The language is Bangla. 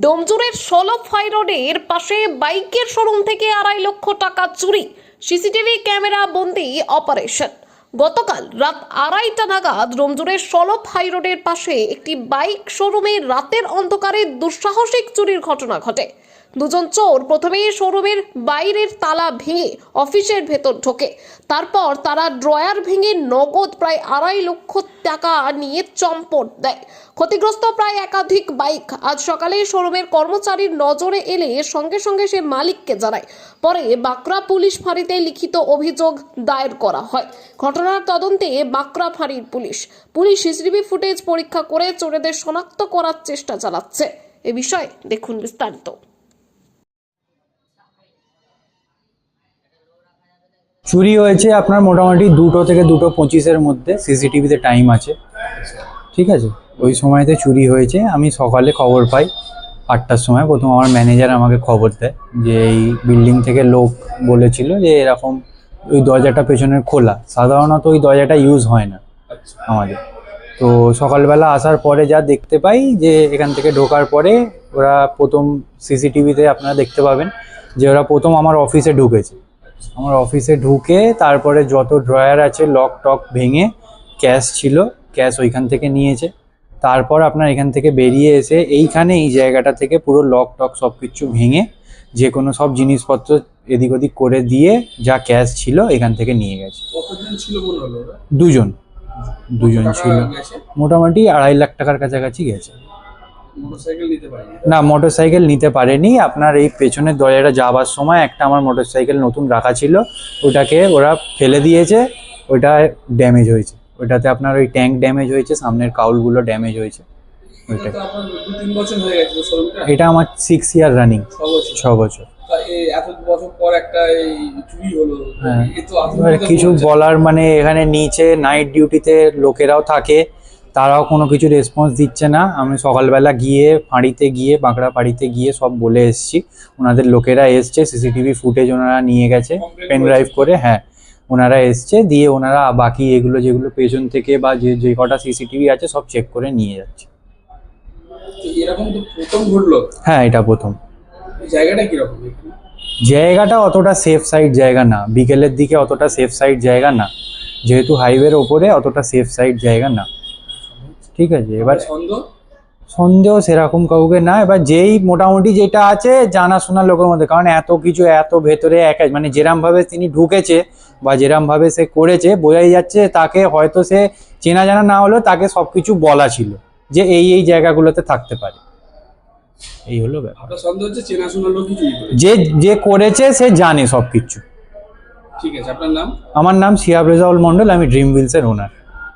ডোমজুরের 16 রোডের পাশে বাইকের শোরুম থেকে 2.5 লক্ষ টাকা চুরি। সিসিটিভি ক্যামেরা বন্দি অপারেশন। গতকাল রাত 2:30টা নাগাদ ডোমজুরের 16 রোডের পাশে একটি বাইক শোরুমে রাতের অন্ধকারে দুঃসাহসিক চুরির ঘটনা ঘটে। দুজন চোর প্রথমে শোরুমের বাইরের তালা ভেঙে অফিসের ভেতর ঢোকে। তারপর তারা ড্রয়ার ভেঙে নগদ প্রায় 2.5 লক্ষ টাকা নিয়ে চম্পট দেয়। ক্ষতিগ্রস্ত প্রায় একাধিক বাইক আজ সকালে শোরুমের কর্মচারীর নজরে এলে সঙ্গে সঙ্গে সে মালিককে জানায়। পরে বাঁকড়া পুলিশ ফাঁড়িতে লিখিত অভিযোগ দায়ের করা হয়। ঘটনার তদন্তে বাঁকড়া ফাঁড়ির পুলিশ সিসিটিভি ফুটেজ পরীক্ষা করে চোরেদের শনাক্ত করার চেষ্টা চালাচ্ছে। এ বিষয়ে দেখুন বিস্তারিত। চুরি হয়েছে আপনার মোটামুটি 2টো থেকে 2:25-এর মধ্যে। সিসিটিভিতে টাইম আছে, ঠিক আছে। ওই সময়তে চুরি হয়েছে। আমি সকালে খবর পাই 8টার সময়। প্রথম আমার ম্যানেজার আমাকে খবর দেয় যে এই বিল্ডিং থেকে লোক বলেছিল যে এরকম ওই দরজাটা পেছনের খোলা, সাধারণত ওই দরজাটা ইউজ হয় না আমাদের। তো সকালবেলা আসার পরে যা দেখতে পাই যে এখান থেকে ঢোকার পরে ওরা প্রথম সিসিটিভিতে আপনারা দেখতে পাবেন যে ওরা প্রথম আমার অফিসে ঢুকেছে। আমার অফিসে ঢুকে তারপরে যত ড্রয়ার আছে লক টক ভেঙে ক্যাশ ছিল, ক্যাশ ওইখান থেকে নিয়েছে। তারপর আপনার এখান থেকে বেরিয়ে এসে এইখানে এই জায়গাটা থেকে পুরো লক টক সব কিছু ভেঙে যে কোনো সব জিনিসপত্র এদিক ওদিক করে দিয়ে যা ক্যাশ ছিল এখান থেকে নিয়ে গেছে। কতজন ছিল মনে হলো? দুজন ছিল। মোটামুটি 2.5 লাখ টাকার কাছাকাছি গেছে। মোটরসাইকেল নিতে পারেনি? না, মোটরসাইকেল নিতে পারেনি। আপনার এই পেছনের দরজাটা যাবার সময় একটা আমার মোটরসাইকেল নতুন রাখা ছিল, ওটাকে ওরা ফেলে দিয়েছে। ওইটা ড্যামেজ হয়েছে, ওইটাতে আপনার ওই ট্যাঙ্ক ড্যামেজ হয়েছে, সামনের কাউলগুলো ড্যামেজ হয়েছে। ওইটা তো আপনার 2-3 বছর হয়ে গেছে শোরুমটা? এটা আমার 6 ইয়ার রানিং, 6 বছর। এত বছর পর একটা এই চুরি হলো। হ্যাঁ, এ তো এবার কিছু বলার মানে এখানে নিচে নাইট ডিউটিতে লোকেরাও থাকে, তারাও কোনো কিছু রেসপন্স দিচ্ছে না। আমি সকালবেলা গিয়ে ফাঁড়িতে গিয়ে বাঁকড়া ফাঁড়িতে গিয়ে সব বলে এসেছি। ওনাদের লোকেরা এসছে, সিসিটিভি ফুটেজ ওনারা নিয়ে গেছে পেন ড্রাইভ করে। হ্যাঁ, ওনারা এসছে, দিয়ে ওনারা বাকি এগুলো যেগুলো পেছন থেকে বা যে কটা সিসিটিভি আছে সব চেক করে নিয়ে যাচ্ছে। এরকম তো প্রথম ঘটলো? হ্যাঁ, এটা প্রথম। জায়গাটা কিরকম? জায়গাটা অতটা সেফ সাইড জায়গা না, বিকেলের দিকে অতটা সেফ সাইড জায়গা না, যেহেতু হাইওয়ের ওপরে অতটা সেফ সাইড জায়গা না, ঠিক আছে। এবার সন্দেহ সেরকম কাউকে না। এবার যেই মোটামুটি যেটা আছে জানাশোনা লোকের মধ্যে, কারণ এত কিছু এত ভেতরে মানে যেরমভাবে তিনি ঢুকেছে বা যেরমভাবে সে করেছে বোঝাই যাচ্ছে তাকে হয়তো সে চেনা জানা না হলেও তাকে সবকিছু বলা ছিল যে এই জায়গাগুলোতে থাকতে পারে। এই হলো ব্যাপার। আপনার সন্দেহ হচ্ছে চেনাশোনা লোকই চুরি করেছে? যে করেছে সে জানে সবকিছু। ঠিক আছে, আপনার নাম? আমার নাম শিহাব রেজাউল মন্ডল, আমি ড্রিম হুইলসের ওনার।